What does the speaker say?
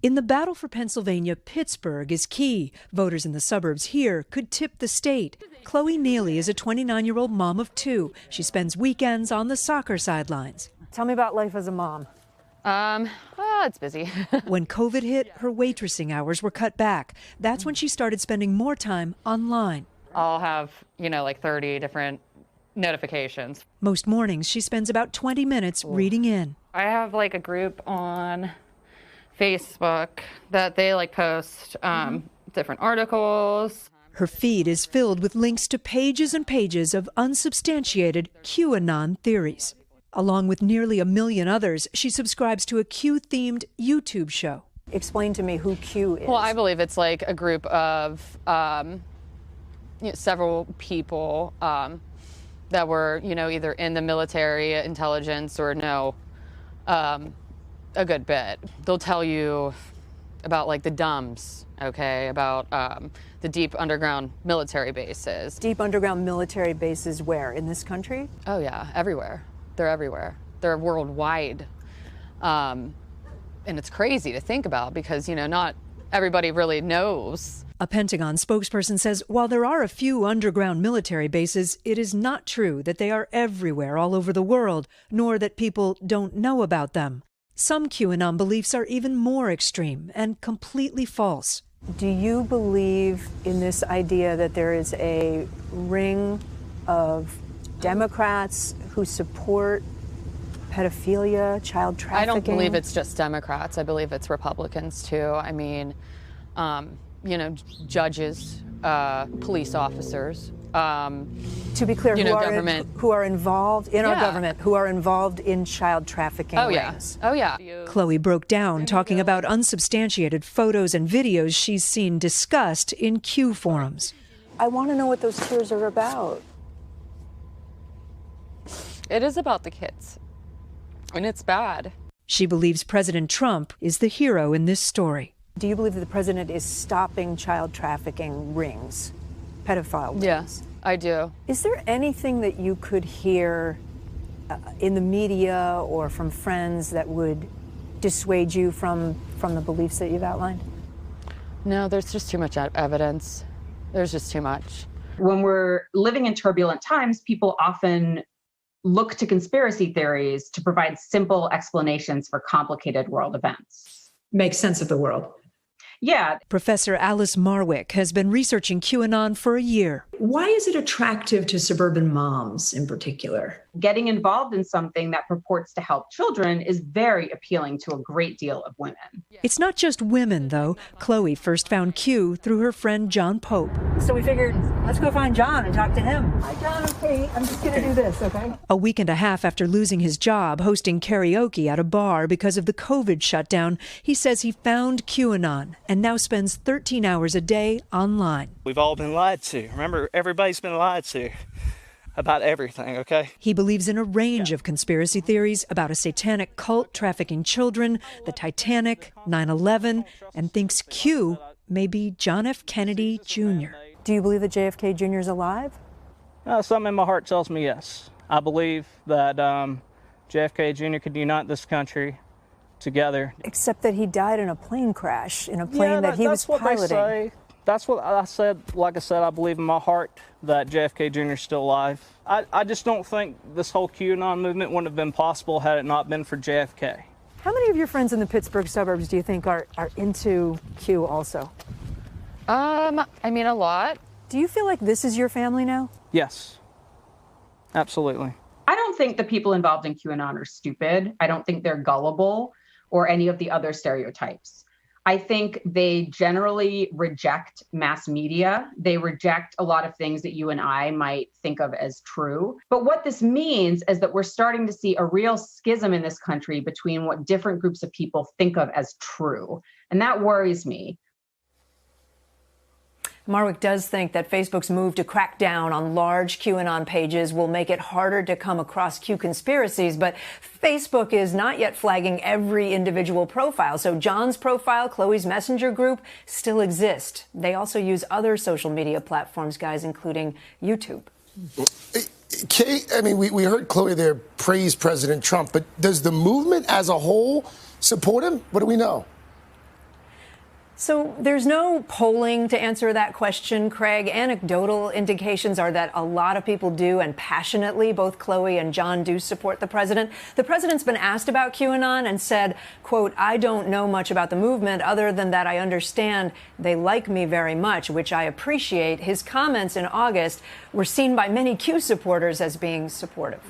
In the battle for Pennsylvania, Pittsburgh is key. Voters in the suburbs here could tip the state. Chloe Neely is a 29-year-old mom of two. She spends weekends on the soccer sidelines. Tell me about life as a mom. Well, it's busy. When COVID hit, her waitressing hours were cut back. That's when she started spending more time online. I'll have, like 30 different notifications. Most mornings, she spends about 20 minutes reading in. I have like a group on Facebook that they post different articles. Her feed is filled with links to pages and pages of unsubstantiated QAnon theories. Along with nearly 1 million others, she subscribes to a Q-themed YouTube show. Explain to me who Q is. Well, I believe it's like a group of several people that were, either in the military, intelligence, or a good bit. They'll tell you about the dumbs, okay, about the deep underground military bases. Deep underground military bases where? In this country? Oh yeah, everywhere. They're everywhere. They're worldwide. And it's crazy to think about because, not everybody really knows. A Pentagon spokesperson says while there are a few underground military bases, it is not true that they are everywhere all over the world, nor that people don't know about them. Some QAnon beliefs are even more extreme and completely false. Do you believe in this idea that there is a ring of Democrats who support pedophilia, child trafficking? I don't believe it's just Democrats. I believe it's Republicans too. I mean, judges, police officers. To be clear, government. who are involved in our government, who are involved in child trafficking rings. Oh, yeah. Chloe broke down talking about unsubstantiated photos and videos she's seen discussed in Q forums. I want to know what those tears are about. It is about the kids, and it's bad. She believes President Trump is the hero in this story. Do you believe that the president is stopping child trafficking rings, pedophile rings? Yes, I do. Is there anything that you could hear in the media or from friends that would dissuade you from the beliefs that you've outlined? No, there's just too much evidence. There's just too much. When we're living in turbulent times, people often look to conspiracy theories to provide simple explanations for complicated world events. Make sense of the world. Yeah. Professor Alice Marwick has been researching QAnon for a year. Why is it attractive to suburban moms in particular? Getting involved in something that purports to help children is very appealing to a great deal of women. It's not just women, though. Chloe first found Q through her friend John Pope. So we figured, let's go find John and talk to him. Hi, John. Okay, I'm just going to do this, okay? A week and a half after losing his job hosting karaoke at a bar because of the COVID shutdown, he says he found QAnon and now spends 13 hours a day online. We've all been lied to. Remember, everybody's been lied to about everything, okay? He believes in a range of conspiracy theories about a satanic cult trafficking children, the Titanic, 9/11, and thinks Q may be John F. Kennedy Jr. Do you believe that JFK Jr. is alive? Something in my heart tells me yes. I believe that JFK Jr. could unite this country together. Except that he died in a plane crash, in a plane that he was piloting. They say. That's what I said. Like I said, I believe in my heart that JFK Jr. is still alive. I just don't think this whole QAnon movement wouldn't have been possible had it not been for JFK. How many of your friends in the Pittsburgh suburbs do you think are into Q also? I mean, a lot. Do you feel like this is your family now? Yes, absolutely. I don't think the people involved in QAnon are stupid. I don't think they're gullible or any of the other stereotypes. I think they generally reject mass media. They reject a lot of things that you and I might think of as true. But what this means is that we're starting to see a real schism in this country between what different groups of people think of as true. And that worries me. Marwick does think that Facebook's move to crack down on large QAnon pages will make it harder to come across Q conspiracies, but Facebook is not yet flagging every individual profile. So John's profile, Chloe's Messenger group, still exist. They also use other social media platforms, guys, including YouTube. Kate, I mean, we heard Chloe there praise President Trump, but does the movement as a whole support him? What do we know? So there's no polling to answer that question, Craig. Anecdotal indications are that a lot of people do, and passionately, both Chloe and John do support the president. The president's been asked about QAnon and said, quote, "I don't know much about the movement other than that I understand they like me very much, which I appreciate." His comments in August were seen by many Q supporters as being supportive.